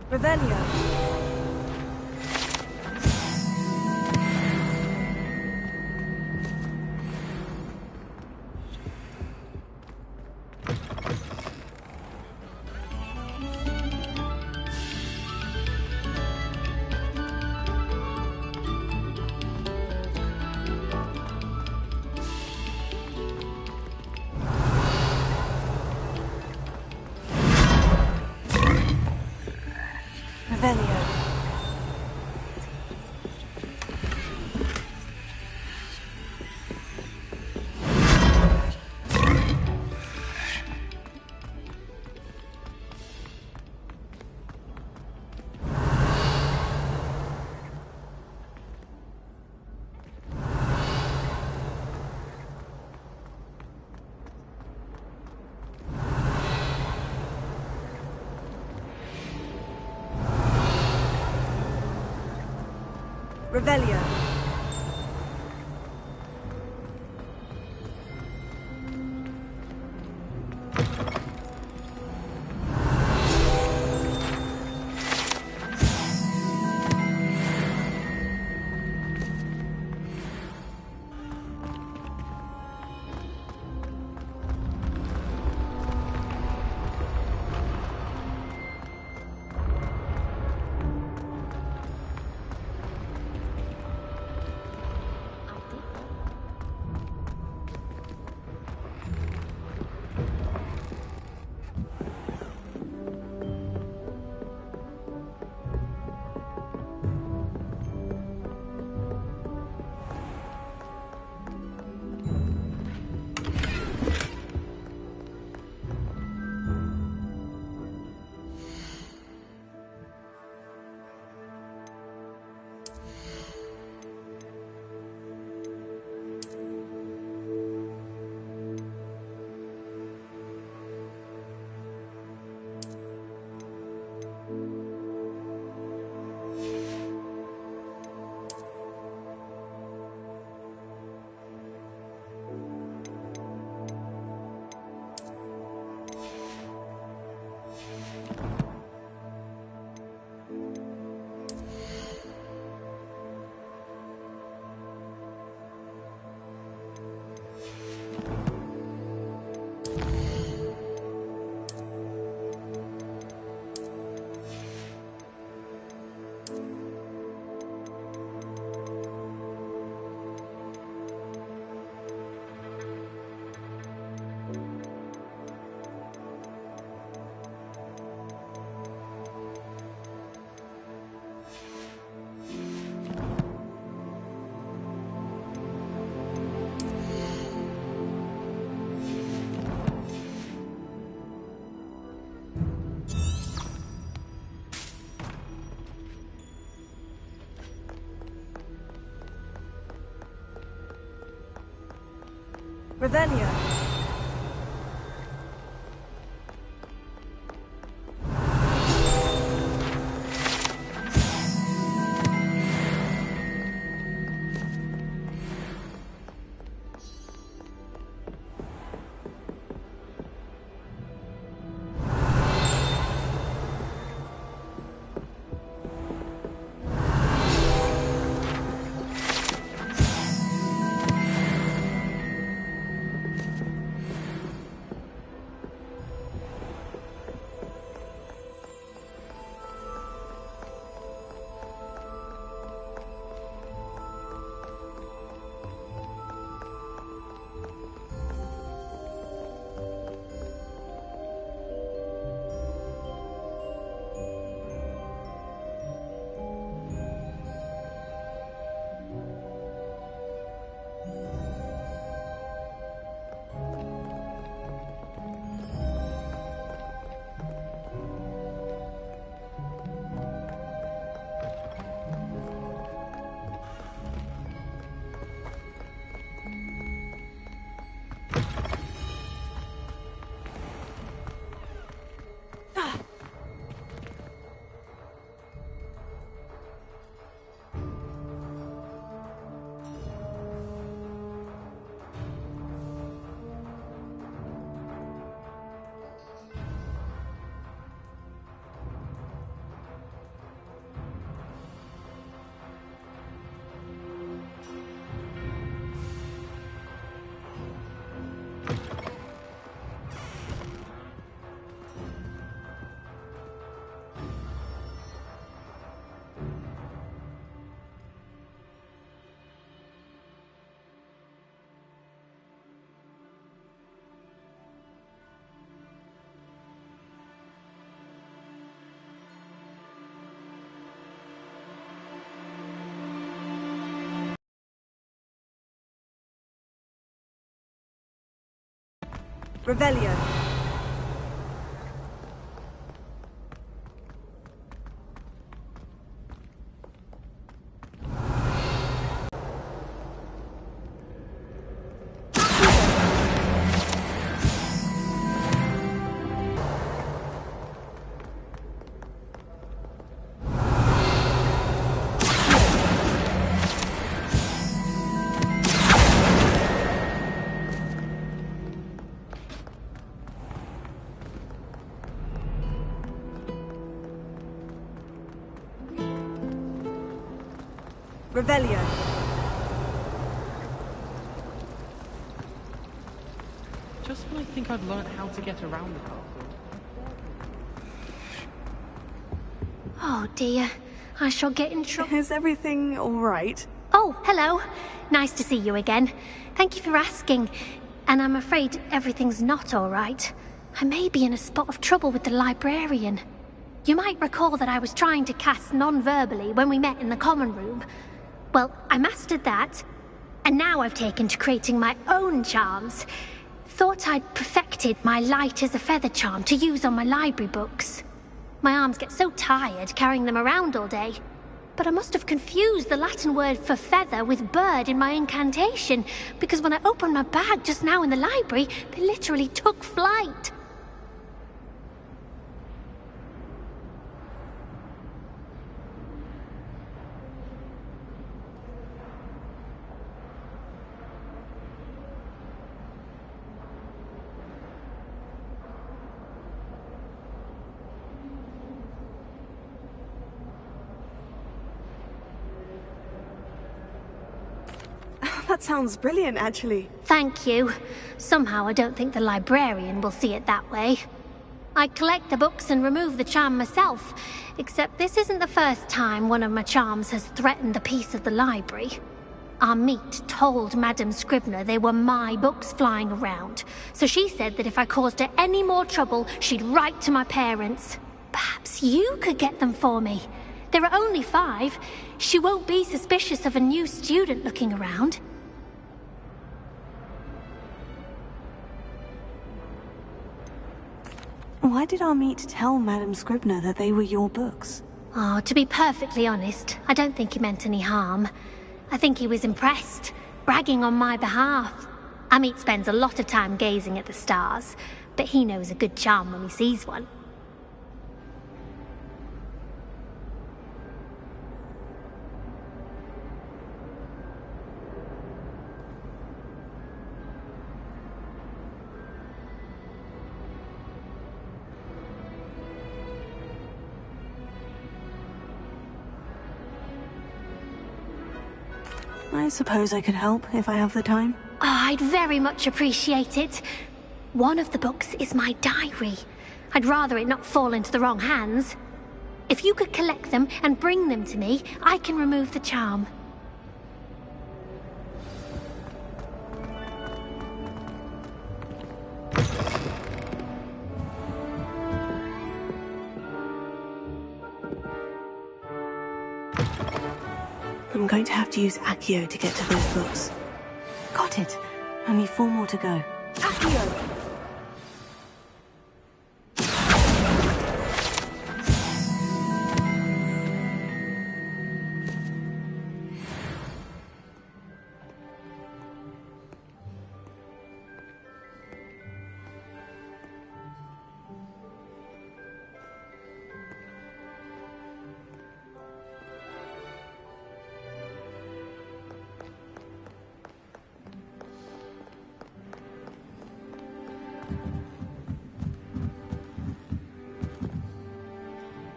Revelio. Revelio. Revelio. Revelio. Revelio. Revelio. Just when I think I've learned how to get around the castle. Oh dear, I shall get in trouble. Is everything all right? Oh, hello. Nice to see you again. Thank you for asking. And I'm afraid everything's not all right. I may be in a spot of trouble with the librarian. You might recall that I was trying to cast non-verbally when we met in the common room. Well, I mastered that, and now I've taken to creating my own charms. Thought I'd perfected my light as a feather charm to use on my library books. My arms get so tired carrying them around all day. But I must have confused the Latin word for feather with bird in my incantation, because when I opened my bag just now in the library, they literally took flight. That sounds brilliant, actually. Thank you. Somehow I don't think the librarian will see it that way. I collect the books and remove the charm myself, except this isn't the first time one of my charms has threatened the peace of the library. Our meet told Madame Scribner they were my books flying around, so she said that if I caused her any more trouble, she'd write to my parents. Perhaps you could get them for me. There are only 5. She won't be suspicious of a new student looking around. Why did our meet tell Madame Scribner that they were your books? Oh, to be perfectly honest, I don't think he meant any harm. I think he was impressed, bragging on my behalf. Amit spends a lot of time gazing at the stars, but he knows a good charm when he sees one. I suppose I could help if I have the time. Oh, I'd very much appreciate it. One of the books is my diary. I'd rather it not fall into the wrong hands. If you could collect them and bring them to me, I can remove the charm. I'm going to have to use Accio to get to those books. Got it. Only 4 more to go. Accio!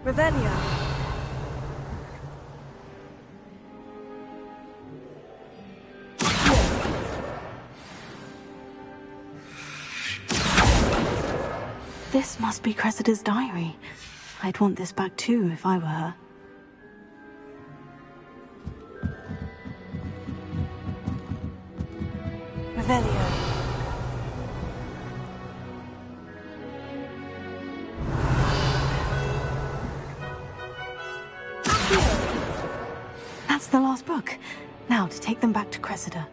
Revelio. This must be Cressida's diary. I'd want this back too if I were her. Revelio. That's the last book. Now to take them back to Cressida.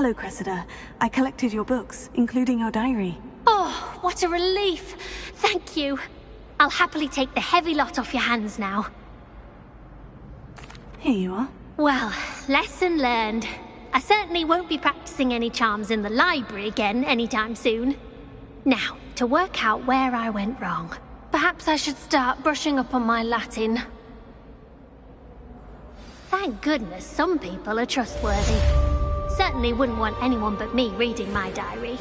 Hello, Cressida. I collected your books, including your diary. Oh, what a relief. Thank you. I'll happily take the heavy lot off your hands now. Here you are. Well, lesson learned. I certainly won't be practicing any charms in the library again anytime soon. Now, to work out where I went wrong. Perhaps I should start brushing up on my Latin. Thank goodness some people are trustworthy. Certainly wouldn't want anyone but me reading my diary.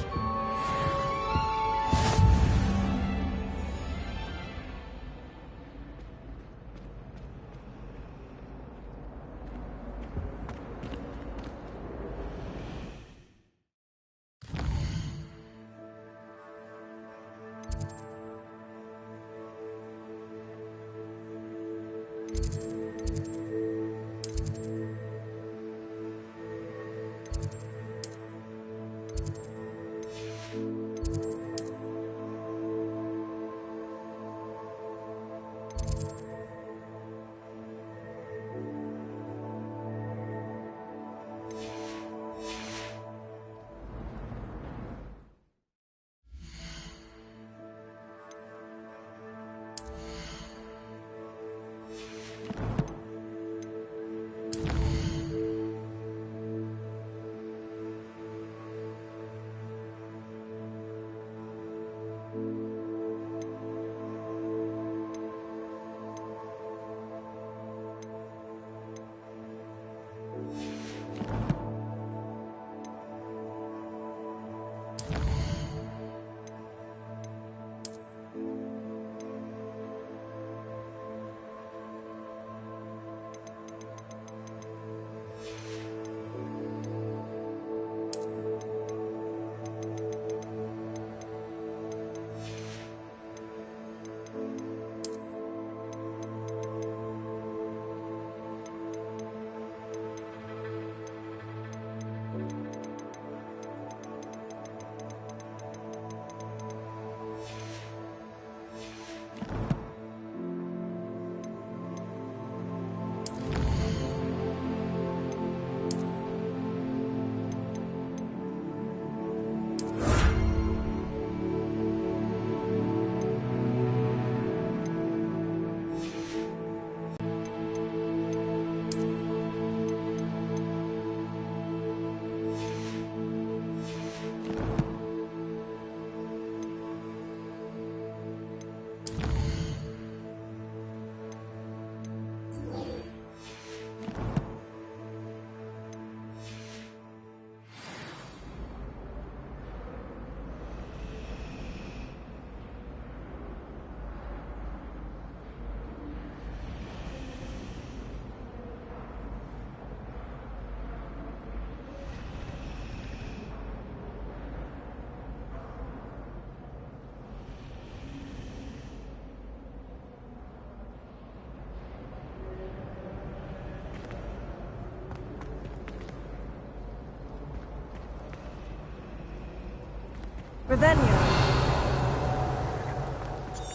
Ravenia.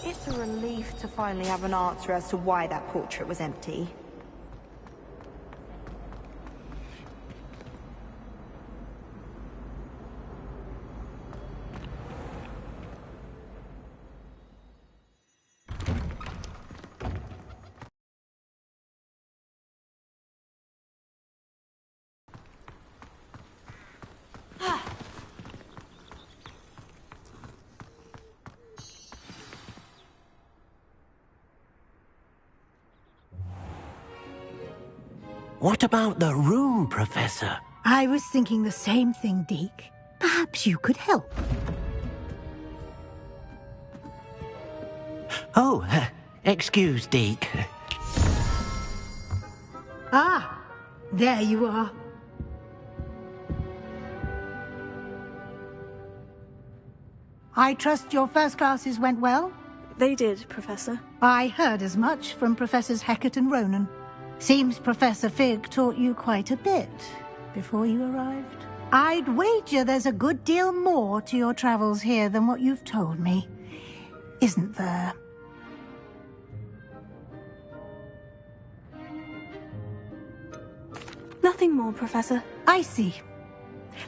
It's a relief to finally have an answer as to why that portrait was empty. What about the room, Professor? I was thinking the same thing, Deke. Perhaps you could help. Oh, excuse, Deke. Ah, there you are. I trust your first classes went well? They did, Professor. I heard as much from Professors Hecat and Ronan. Seems Professor Fig taught you quite a bit before you arrived. I'd wager there's a good deal more to your travels here than what you've told me. Isn't there? Nothing more, Professor. I see.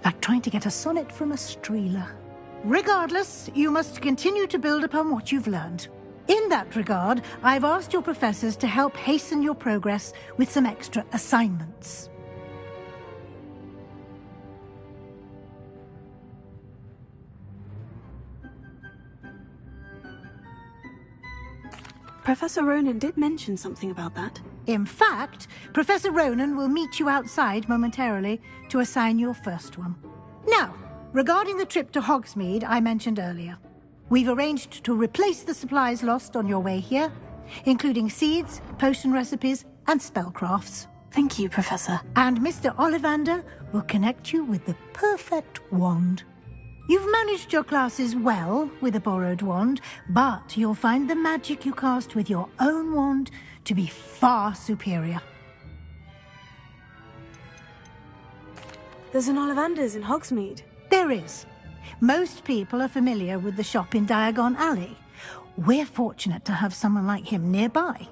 Like trying to get a sonnet from a streeler. Regardless, you must continue to build upon what you've learned. In that regard, I've asked your professors to help hasten your progress with some extra assignments. Professor Ronan did mention something about that. In fact, Professor Ronan will meet you outside momentarily to assign your first one. Now, regarding the trip to Hogsmeade I mentioned earlier, we've arranged to replace the supplies lost on your way here, including seeds, potion recipes, and spellcrafts. Thank you, Professor. And Mr. Ollivander will connect you with the perfect wand. You've managed your classes well with a borrowed wand, but you'll find the magic you cast with your own wand to be far superior. There's an Ollivander's in Hogsmeade. There is. Most people are familiar with the shop in Diagon Alley. We're fortunate to have someone like him nearby.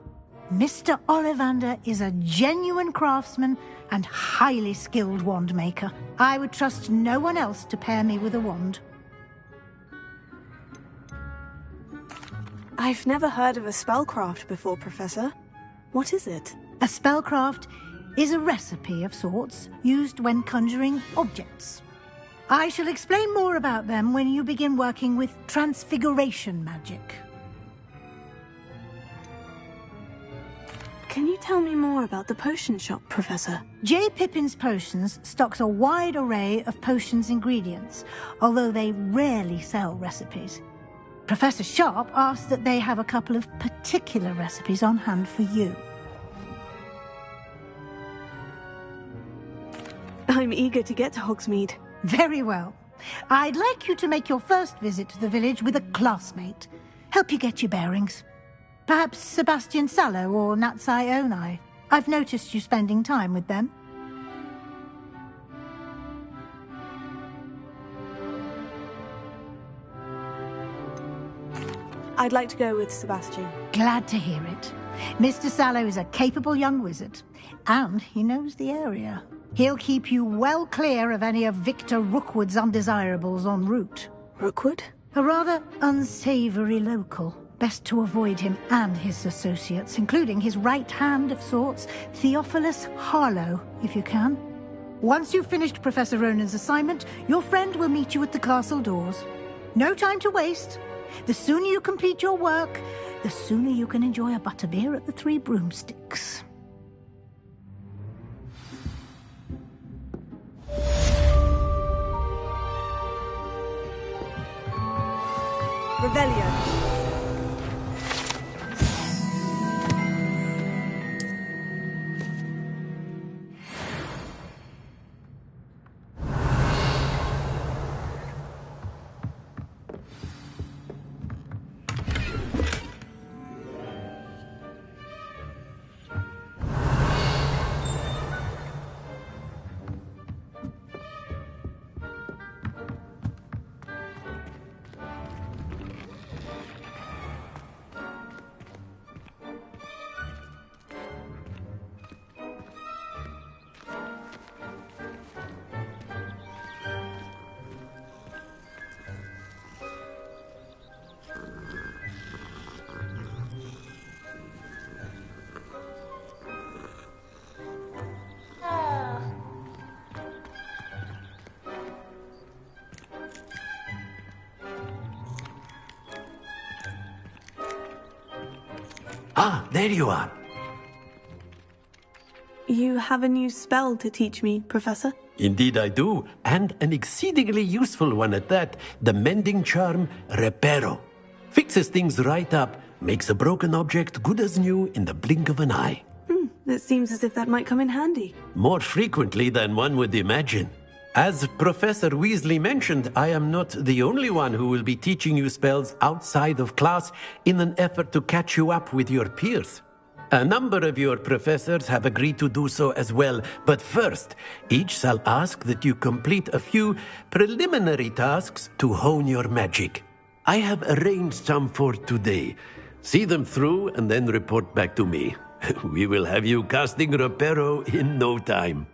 Mr. Ollivander is a genuine craftsman and highly skilled wand maker. I would trust no one else to pair me with a wand. I've never heard of a spellcraft before, Professor. What is it? A spellcraft is a recipe of sorts used when conjuring objects. I shall explain more about them when you begin working with transfiguration magic. Can you tell me more about the potion shop, Professor? J. Pippin's Potions stocks a wide array of potions ingredients, although they rarely sell recipes. Professor Sharp asked that they have a couple of particular recipes on hand for you. I'm eager to get to Hogsmeade. Very well. I'd like you to make your first visit to the village with a classmate. Help you get your bearings. Perhaps Sebastian Sallow or Natsai Onai. I've noticed you spending time with them. I'd like to go with Sebastian. Glad to hear it. Mr. Sallow is a capable young wizard, and he knows the area. He'll keep you well clear of any of Victor Rookwood's undesirables en route. Rookwood? A rather unsavory local. Best to avoid him and his associates, including his right hand of sorts, Theophilus Harlow, if you can. Once you've finished Professor Ronan's assignment, your friend will meet you at the castle doors. No time to waste. The sooner you complete your work, the sooner you can enjoy a butterbeer at the Three Broomsticks. Revelio. Ah, there you are. You have a new spell to teach me, Professor? Indeed I do, and an exceedingly useful one at that. The mending charm, Reparo. Fixes things right up, makes a broken object good as new in the blink of an eye. It seems as if that might come in handy. More frequently than one would imagine. As Professor Weasley mentioned, I am not the only one who will be teaching you spells outside of class in an effort to catch you up with your peers. A number of your professors have agreed to do so as well, but first, each shall ask that you complete a few preliminary tasks to hone your magic. I have arranged some for today. See them through and then report back to me. We will have you casting Reparo in no time.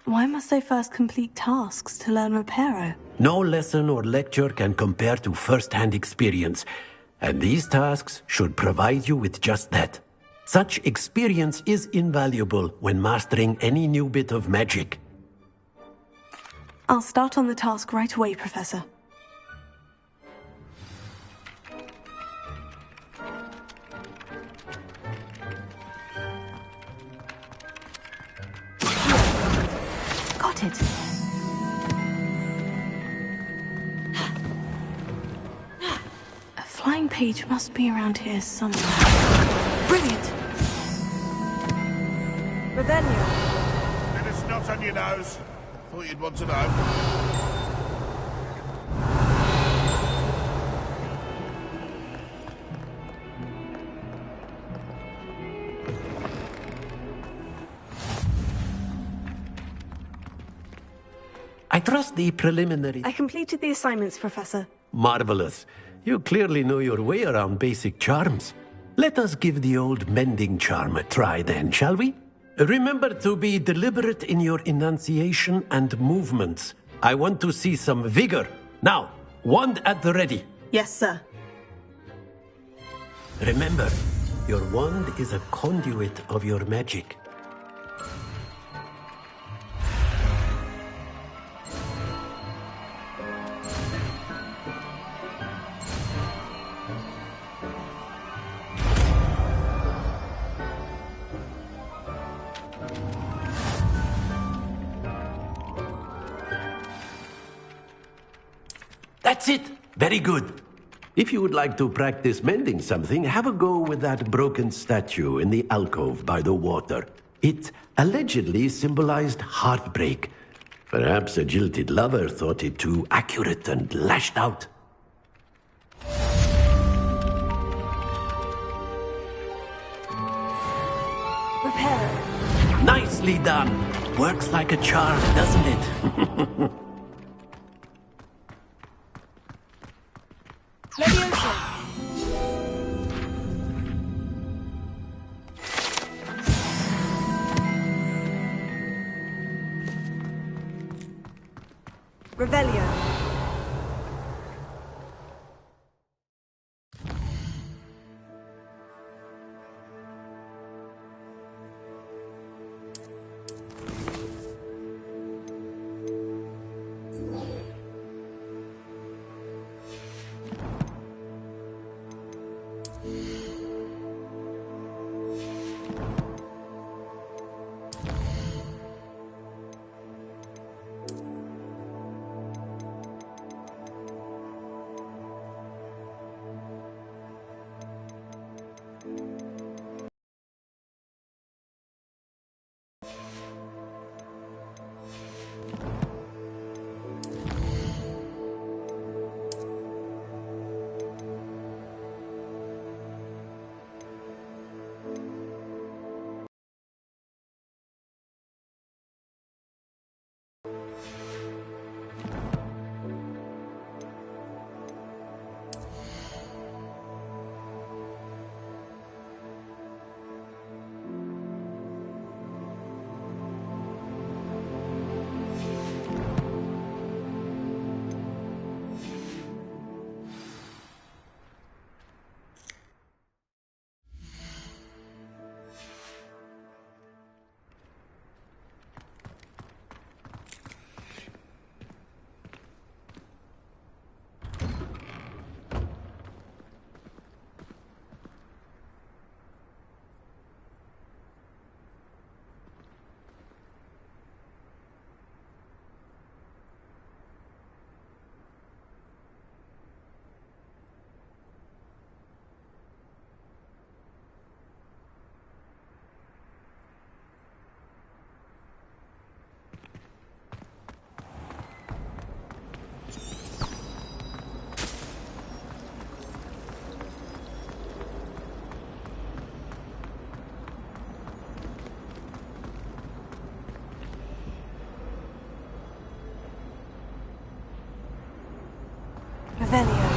Why must I first complete tasks to learn Reparo? No lesson or lecture can compare to first-hand experience, and these tasks should provide you with just that. Such experience is invaluable when mastering any new bit of magic. I'll start on the task right away, Professor. Got it. A flying page must be around here somewhere. Brilliant! Revenue. Bit of snot on your nose. Thought you'd want to know. I trust the preliminary... I completed the assignments, Professor. Marvelous. You clearly know your way around basic charms. Let us give the old mending charm a try then, shall we? Remember to be deliberate in your enunciation and movements. I want to see some vigor. Now, wand at the ready. Yes, sir. Remember, your wand is a conduit of your magic. That's it! Very good. If you would like to practice mending something, have a go with that broken statue in the alcove by the water. It allegedly symbolized heartbreak. Perhaps a jilted lover thought it too accurate and lashed out. Reparo. Nicely done! Works like a charm, doesn't it? Leviosa. Revelio. Revelio.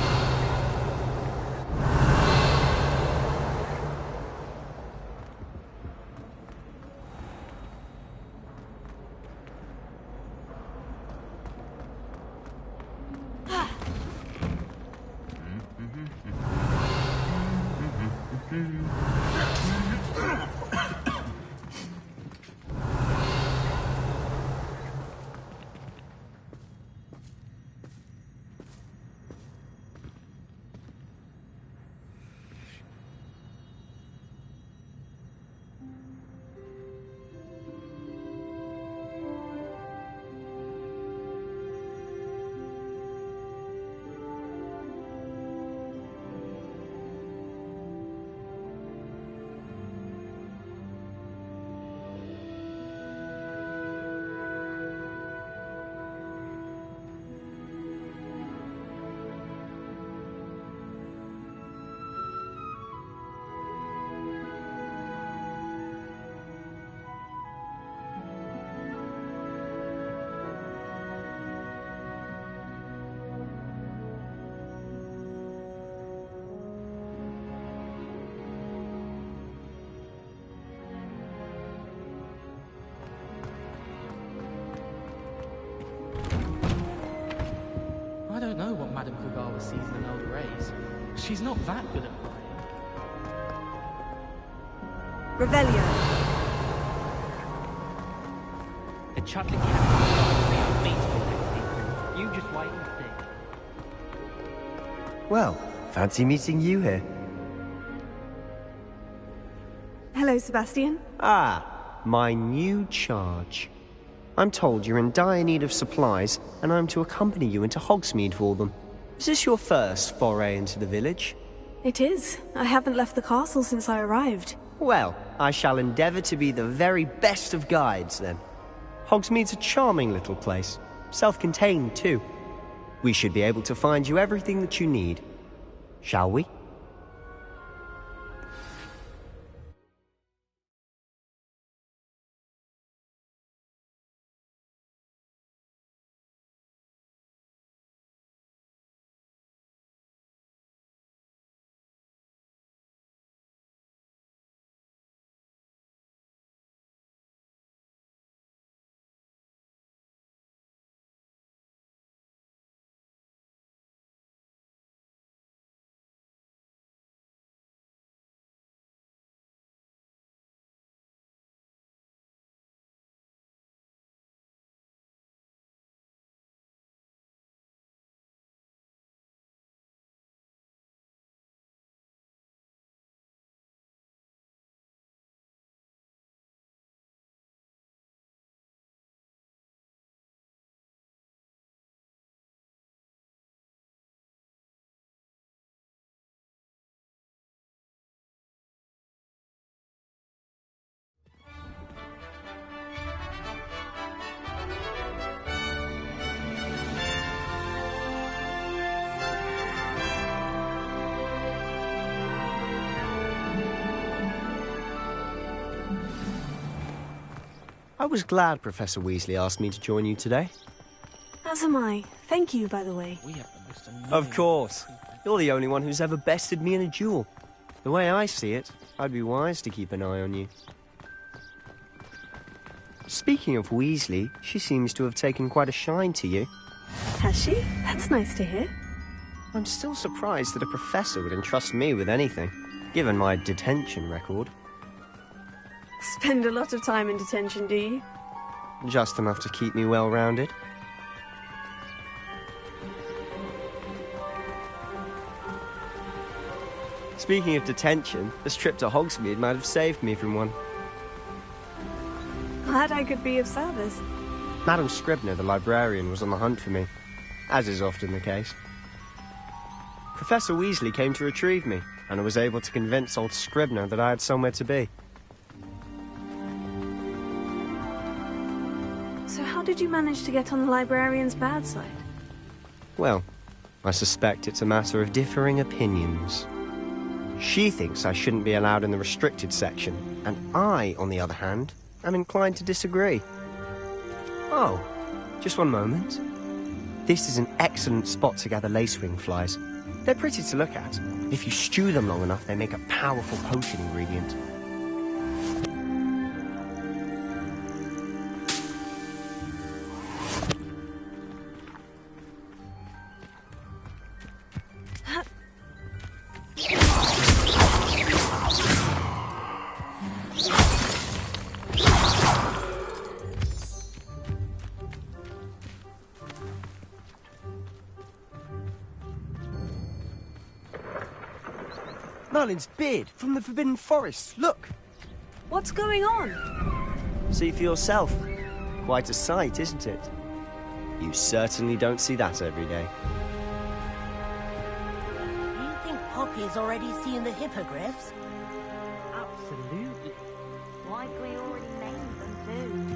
I don't know what Madame Kagawa sees in Elder Rays. She's not that good at lying. Revelio. The chocolate cat is beatable. You just wait and see. Well, fancy meeting you here. Hello, Sebastian. Ah, my new charge. I'm told you're in dire need of supplies, and I'm to accompany you into Hogsmeade for them. Is this your first foray into the village? It is. I haven't left the castle since I arrived. Well, I shall endeavour to be the very best of guides, then. Hogsmeade's a charming little place. Self-contained, too. We should be able to find you everything that you need. Shall we? I was glad Professor Weasley asked me to join you today. As am I. Thank you, by the way. We have the most annoying... Of course. You're the only one who's ever bested me in a duel. The way I see it, I'd be wise to keep an eye on you. Speaking of Weasley, she seems to have taken quite a shine to you. Has she? That's nice to hear. I'm still surprised that a professor would entrust me with anything, given my detention record. Spend a lot of time in detention, do you? Just enough to keep me well-rounded. Speaking of detention, this trip to Hogsmeade might have saved me from one. Glad I could be of service. Madam Scribner, the librarian, was on the hunt for me, as is often the case. Professor Weasley came to retrieve me, and I was able to convince old Scribner that I had somewhere to be. So how did you manage to get on the librarian's bad side? Well, I suspect it's a matter of differing opinions. She thinks I shouldn't be allowed in the restricted section, and I, on the other hand, am inclined to disagree. Oh, just one moment. This is an excellent spot to gather lacewing flies. They're pretty to look at. If you stew them long enough, they make a powerful potion ingredient. Merlin's beard from the Forbidden Forest. Look! What's going on? See for yourself. Quite a sight, isn't it? You certainly don't see that every day. Do you think Poppy's already seen the hippogriffs? Absolutely. Like we already named them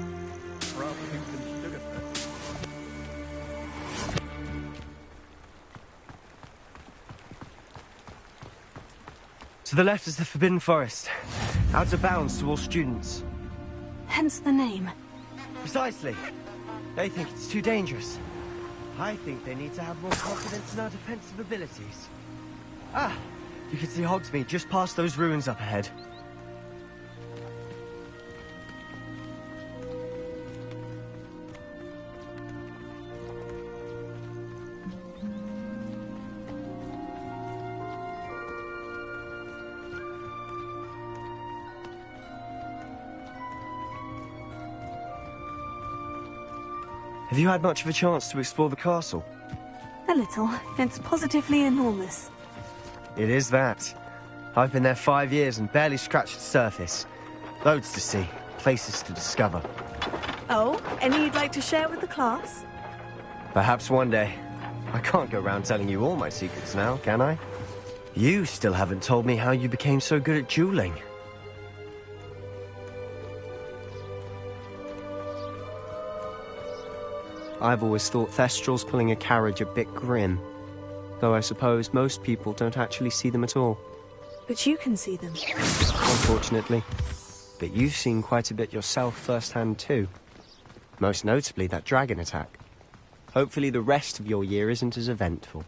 To the left is the Forbidden Forest. Out of bounds to all students. Hence the name. Precisely. They think it's too dangerous. I think they need to have more confidence in our defensive abilities. Ah, you can see Hogsmeade just past those ruins up ahead. Have you had much of a chance to explore the castle? A little. It's positively enormous. It is that. I've been there 5 years and barely scratched the surface. Loads to see, places to discover. Oh, any you'd like to share with the class? Perhaps one day. I can't go around telling you all my secrets now, can I? You still haven't told me how you became so good at dueling. I've always thought Thestrals pulling a carriage a bit grim. Though I suppose most people don't actually see them at all. But you can see them. Unfortunately. But you've seen quite a bit yourself firsthand too. Most notably that dragon attack. Hopefully the rest of your year isn't as eventful.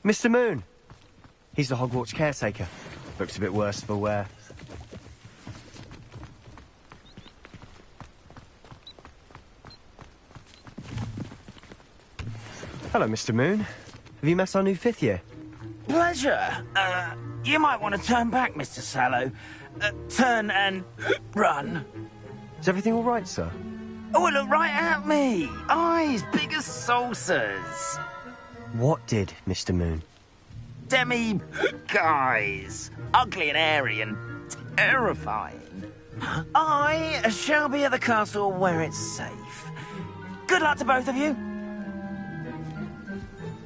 Mr. Moon. He's the Hogwarts caretaker. Looks a bit worse for wear. Hello, Mr. Moon. Have you met our new 5th year? Pleasure. You might want to turn back, Mr. Sallow. Turn and run. Is everything all right, sir? Oh, look right at me. Eyes big as saucers. What did, Mr. Moon? Demi guys. Ugly and airy and terrifying. I shall be at the castle where it's safe. Good luck to both of you.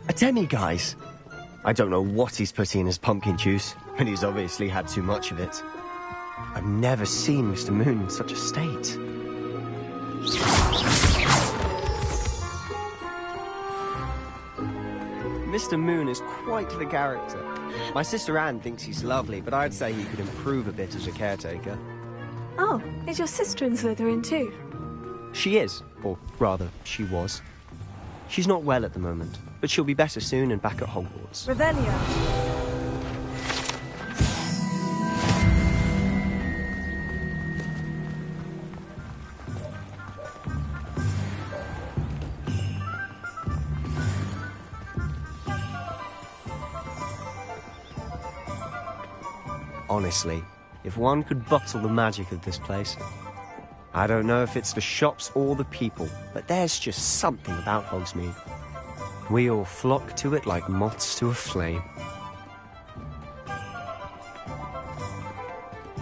A demi-guise? I don't know what he's putting in his pumpkin juice, and he's obviously had too much of it. I've never seen Mr. Moon in such a state. Mr. Moon is quite the character. My sister Anne thinks he's lovely, but I'd say he could improve a bit as a caretaker. Oh, is your sister in Slytherin too? She is, or rather, she was. She's not well at the moment, but she'll be better soon and back at Hogwarts. Revelio. Honestly, if one could bottle the magic of this place. I don't know if it's the shops or the people, but there's just something about Hogsmeade. We all flock to it like moths to a flame.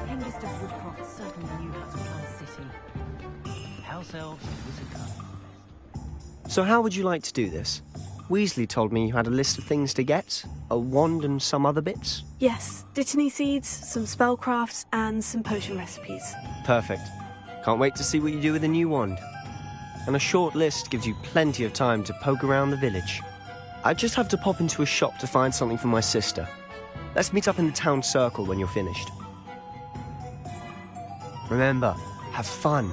Youngest of Woodcroft certainly knew how to plan a city. House elves and wizard cunning. So how would you like to do this? Weasley told me you had a list of things to get. A wand and some other bits. Yes, dittany seeds, some spellcrafts, and some potion recipes. Perfect. Can't wait to see what you do with the new wand. And a short list gives you plenty of time to poke around the village. I just have to pop into a shop to find something for my sister. Let's meet up in the town circle when you're finished. Remember, have fun.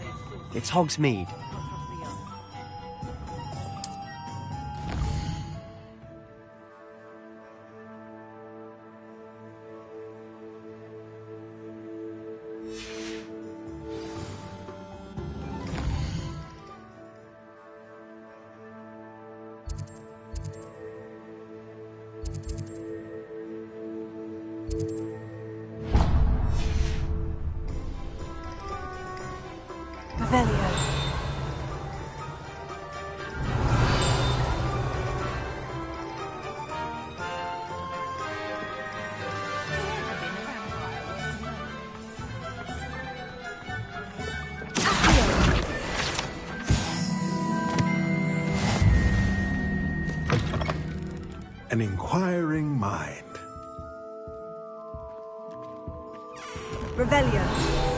It's Hogsmeade. An inquiring mind. Revelio.